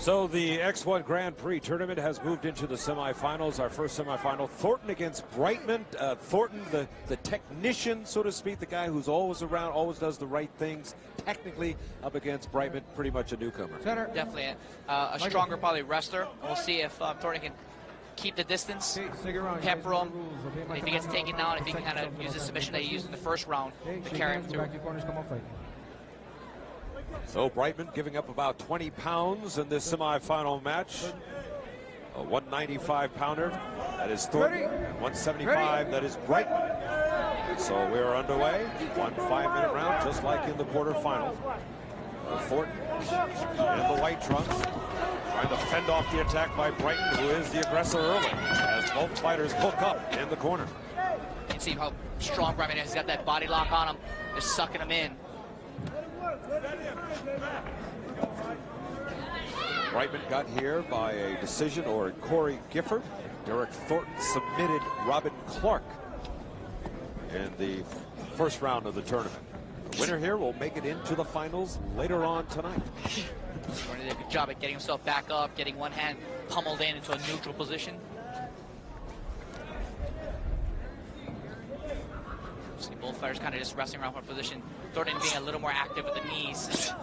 So the X1 Grand Prix tournament has moved into the semifinals. Our first semifinal, Thornton against Brightmon. Thornton, the technician, so to speak, the guy who's always around, always does the right things, technically up against Brightmon, pretty much a newcomer. Definitely a stronger, probably, wrestler. We'll see if Thornton can keep the distance, pepper him, and if he gets taken down, if he can kind of use the submission that he used in the first round to carry him through. So Brightmon giving up about 20 pounds in this semifinal match. A 195-pounder, that is Thornton, and 175, that is Brightmon. So we're underway, 1 5-minute round, just like in the quarterfinals. Thornton in the white trunks, trying to fend off the attack by Brightmon, who is the aggressor early, as both fighters hook up in the corner. You can see how strong Brightmon is. He's got that body lock on him, just sucking him in. Brightmon got here by a decision or Corey Gifford. Derek Thornton submitted Robin Clark in the first round of the tournament. The winner here will make it into the finals later on tonight. Thornton did a good job at getting himself back up, getting one hand pummeled into a neutral position. See both fighters kind of just wrestling around for position. Thornton being a little more active with the knees.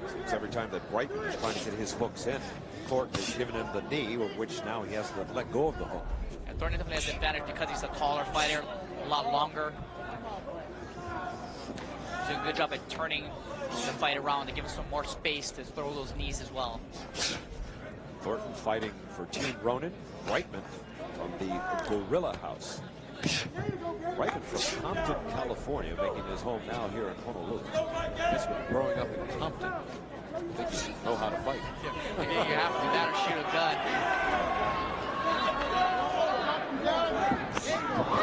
Seems every time that Brightmon is trying to get his hooks in, Thornton has given him the knee, of which now he has to let go of the hook. And Thornton definitely has the advantage because he's a taller fighter, a lot longer. Doing a good job at turning the fight around to give him some more space to throw those knees as well. Thornton fighting for Team Ronin, Brightmon from the Gorilla House. Brightmon from Compton, California, making his home now here in Honolulu. He's been growing up in Compton. I think you know how to fight. Yeah, you have to do that or shoot a gun.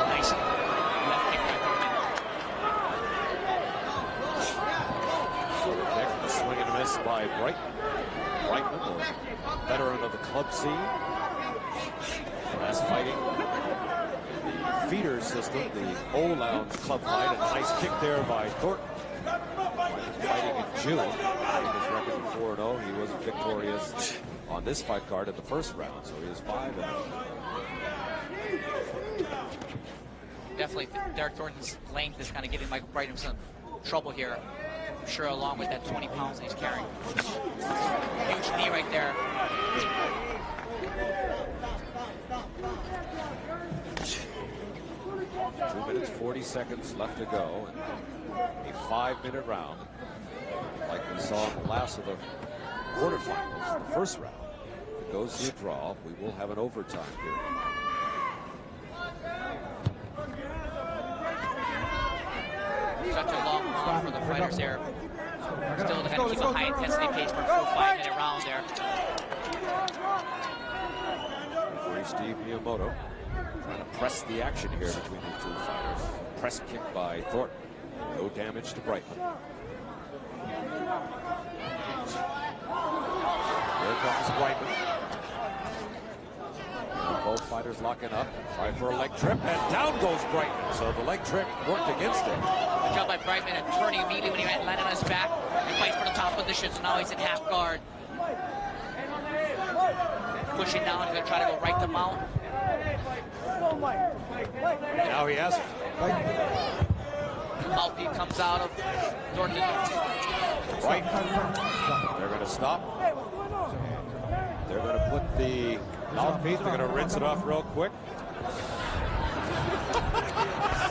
Nice left kick by Thornton. Next, a swing and a miss by Brightmon. Brightmon, the veteran of the club scene. Last fighting the feeder system, the O-Lounge club fight. A nice kick there by Thornton. Fighting in June. His record of 4-0. He was victorious on this fight card in the first round, so he is 5-0. Definitely, Derek Thornton's length is kind of giving Michael Brightmon some trouble here. I'm sure along with that 20 pounds that he's carrying. Huge knee right there. 2 minutes, 40 seconds left to go. A 5-minute round, like we saw in the last of the quarterfinals, the first round. If it goes to a draw, we will have an overtime here. Such a long round for the fighters there. Still to kind of keep a high intensity pace for a full 5-minute round there. Referee Steve Miyamoto trying to press the action here between these two fighters. Press kick by Thornton. No damage to Brightmon. Here comes Brightmon. Both fighters locking up. Try for a leg trip, and down goes Brightmon. So the leg trip worked against him. Good job by Brightmon at turning immediately when he landed on his back. He fights for the top position, so now he's in half guard. Pushing down, he's going to try to go right to mount. Now he has it. Mouthpiece comes out of Thornton. Right. They're going to stop. They're going to put the mouthpiece. They're going to rinse it off real quick.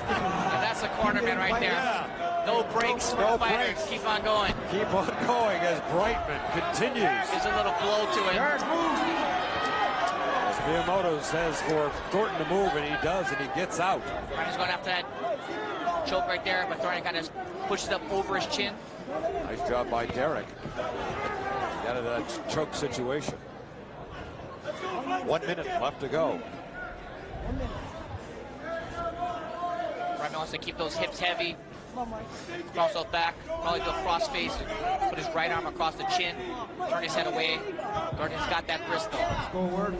And that's a cornerman right there. Yeah. No breaks for the fighters. Keep on going. Keep on going as Brightmon continues. Gives a little blow to it. As Miyamoto says for Thornton to move, and he does, and he gets out. Brightmon's going after that choke right there, but Thornton kind of pushes up over his chin. Nice job by Derek. Out of that choke situation. 1 minute left to go. Brightmon wants to keep those hips heavy. Throw himself back, probably do a cross face, put his right arm across the chin, turn his head away. Thornton's got that wrist though.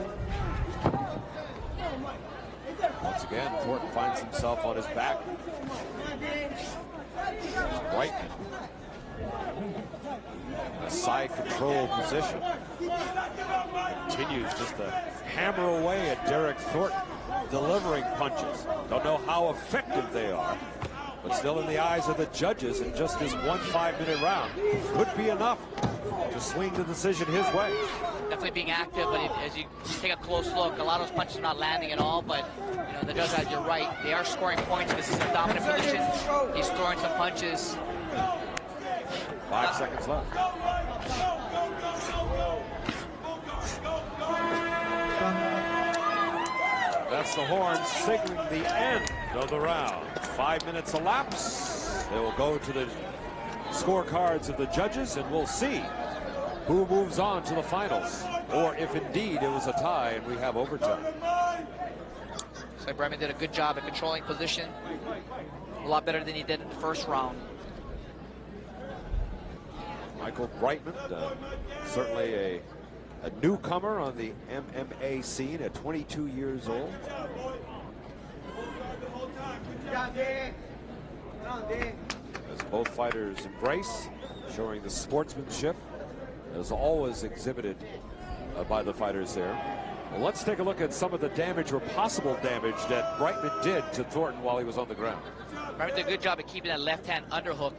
Once again, Thornton finds himself on his back. Brightmon. A side control position. Continues just to hammer away at Derek Thornton, delivering punches. Don't know how effective they are, but still in the eyes of the judges in just this 1 5-minute round could be enough to swing the decision his way. Definitely being active, but as you take a close look, a lot of those punches are not landing at all, but you know, the judges, you're right, they are scoring points. This is a dominant position. He's throwing some punches. 5 seconds left. That's the horn signaling the end of the round. 5 minutes elapse. They will go to the scorecards of the judges, and we'll see who moves on to the finals, or if indeed it was a tie and we have overtime. So Brightmon did a good job at controlling position. A lot better than he did in the first round. Michael Brightmon, certainly a newcomer on the MMA scene at 22 years old. As both fighters embrace, showing the sportsmanship as always exhibited by the fighters there. Well, let's take a look at some of the damage or possible damage that Brightmon did to Thornton while he was on the ground. Brightmon did a good job at keeping that left-hand underhook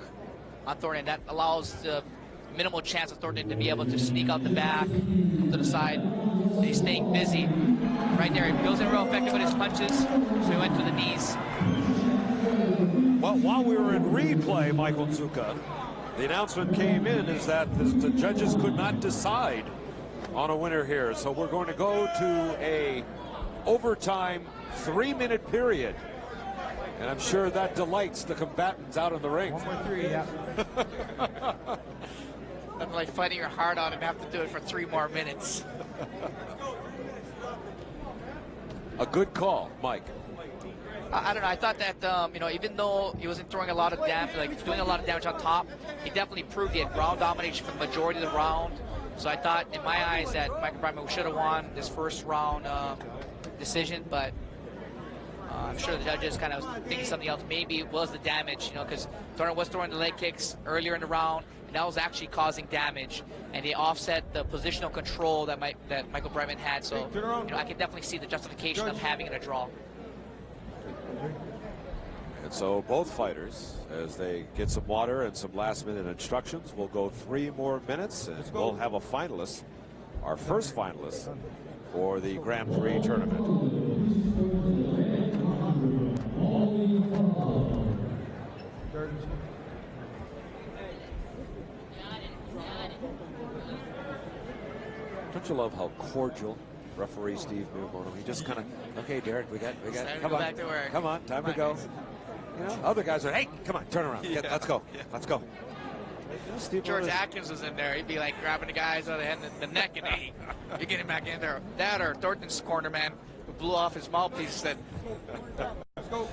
on Thornton. That allows the minimal chance of Thornton to be able to sneak out the back, come to the side. And he's staying busy. Right there, he wasn't real effective with his punches, so he went to the knees. Well, while we were in replay, Michael Zuka, the announcement came in is that the judges could not decide on a winner here. So we're going to go to a overtime 3-minute period. And I'm sure that delights the combatants out in the ring. 1 more 3, yeah. Nothing like fighting your heart out and have to do it for 3 more minutes. A good call, Mike. I don't know. I thought that, you know, even though he wasn't throwing a lot of damage, like doing a lot of damage on top, he definitely proved he had ground domination for the majority of the round. So I thought, in my eyes, that Michael Brightmon should have won this first round decision, but I'm sure the judges kind of thinking something else. Maybe it was the damage, you know, because Thornton was throwing the leg kicks earlier in the round, and that was actually causing damage, and they offset the positional control that Michael Brightmon had. So, you know, I can definitely see the justification of having it a draw. And so both fighters, as they get some water and some last-minute instructions, will go 3 more minutes, and we'll have a finalist, our first finalist for the Grand Prix tournament. Don't you love how cordial referee Steve Newborn? He just kind of, okay, Derek, we got, come on, come on, time to go. You know, other guys are, hey, come on, turn around, let's go, let's go. Steve George Atkins was in there. He'd be like grabbing the guys on the neck and hey, you're getting back in there. That or Thornton's corner man who blew off his mouthpiece said, Let's go.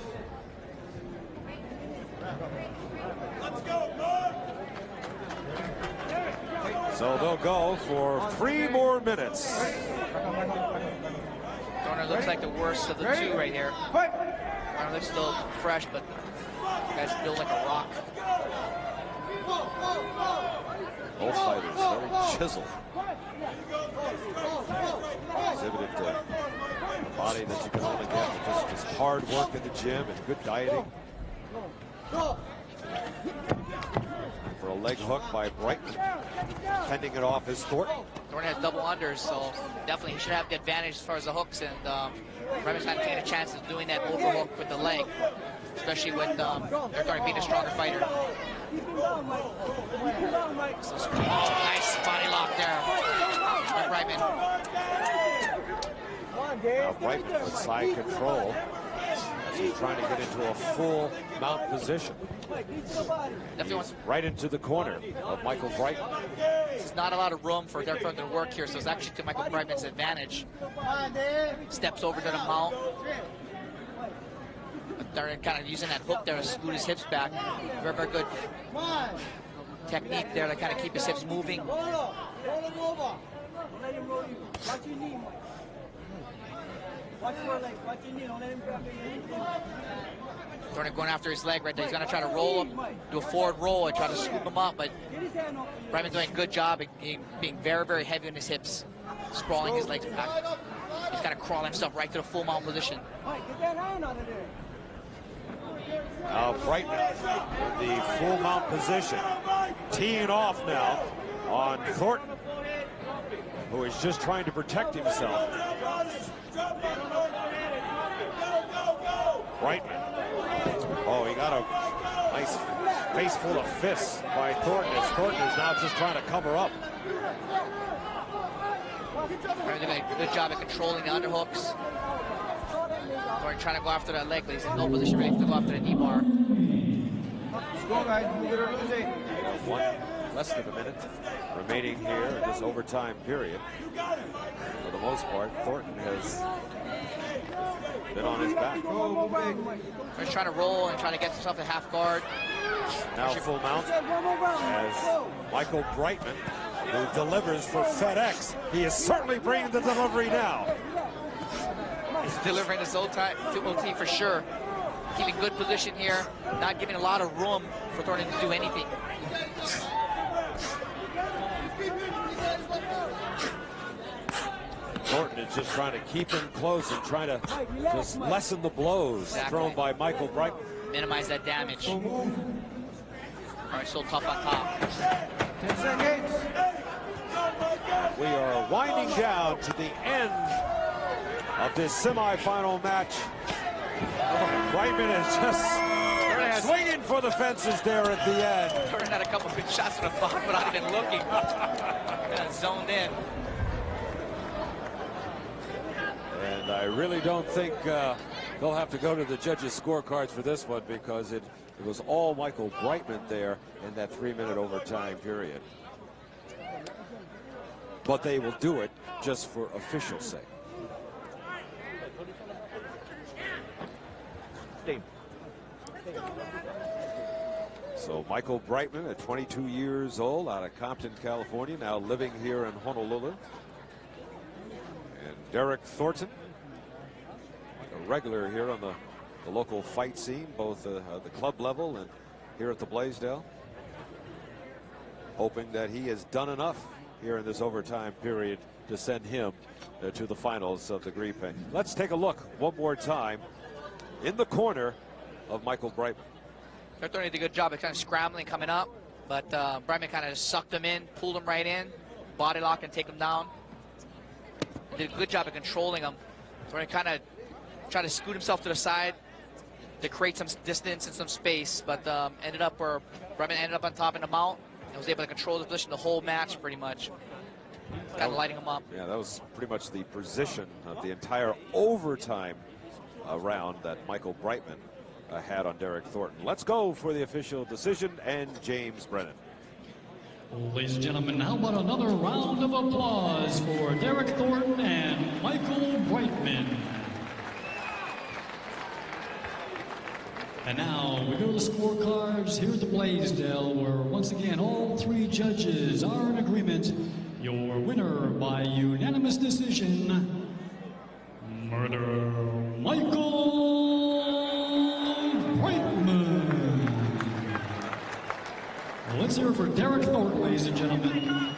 So they'll go for 3 more minutes. Thornton looks like the worst of the 2 right here. Thornton looks still fresh, but the guy's built like a rock. Both fighters very chiseled. Exhibited a body that you can only get with just hard work in the gym and good dieting. For a leg hook by Brightmon, fending it off his Thornton. Thornton has double unders, so definitely he should have the advantage as far as the hooks, and Brightmon's not taking a chance of doing that overhook with the leg, especially with Thornton being a stronger fighter. So, nice body lock there by Brightmon. Now Brightmon with side control as he's trying to get into a full mount position. Definitely wants right into the corner of Michael Brightmon. There's not a lot of room for Derek Thornton to work here, so it's actually to Michael Brightman's advantage. Steps over to the mount. They're kind of using that hook there to scoot his hips back. Very, very good technique there to kind of keep his hips moving. Thornton going after his leg right there. He's going to try to roll him, do a forward roll and try to scoop him up, but Brightmon doing a good job at being very, very heavy on his hips, sprawling his legs back. He's got to crawl himself right to the full mount position. Now Brightmon in the full mount position, teeing off now on Thornton, who is just trying to protect himself. Brightmon. Oh, he got a nice face full of fists by Thornton, as Thornton is now just trying to cover up. They're doing a good job at controlling the underhooks. Thornton trying to go after that leg, but he's in no position ready to go after the knee bar. Let's go, guys. Move it or lose it. Less than a minute remaining here in this overtime period. For the most part, Thornton has been on his back. He's trying to roll and trying to get himself a half guard. Now full mount as Michael Brightmon, who delivers for FedEx. He is certainly bringing the delivery now. He's delivering his OT for sure. Keeping good position here, not giving a lot of room for Thornton to do anything. Thornton is just trying to keep him close and trying to just lessen the blows thrown by Michael Brightmon. Minimize that damage. All right, still tough on top. 10 seconds. We are winding down to the end of this semifinal match. Brightmon is just swinging for the fences there at the end. Thornton had a couple good shots in the box without even looking. Kind of zoned in. And I really don't think they'll have to go to the judges' scorecards for this one, because it was all Michael Brightmon there in that 3-minute overtime period. But they will do it just for official sake. So Michael Brightmon, at 22 years old, out of Compton, California, now living here in Honolulu. And Derek Thornton, a regular here on the local fight scene, both at the club level and here at the Blaisdell. Hoping that he has done enough here in this overtime period to send him to the finals of the Prix. Let's take a look one more time in the corner of Michael Brightmon. Thornton did a good job of kind of scrambling coming up, but Brightmon kind of sucked him in, pulled him right in, body lock and take him down. Did a good job of controlling him. Thornton kind of tried to scoot himself to the side to create some distance and some space, but ended up where Brightmon ended up on top in the mount and was able to control the position the whole match pretty much. Kind of lighting him up. Yeah, that was pretty much the position of the entire overtime round that Michael Brightmon had on Derek Thornton. Let's go for the official decision and James Brennan. Ladies and gentlemen, how about another round of applause for Derek Thornton and Michael Brightmon. And now we go to the scorecards here at the Blaisdell, where once again all three judges are in agreement. Your winner by unanimous decision, Murder Michael Brightmon. Let's hear it for Derek Thornton, ladies and gentlemen.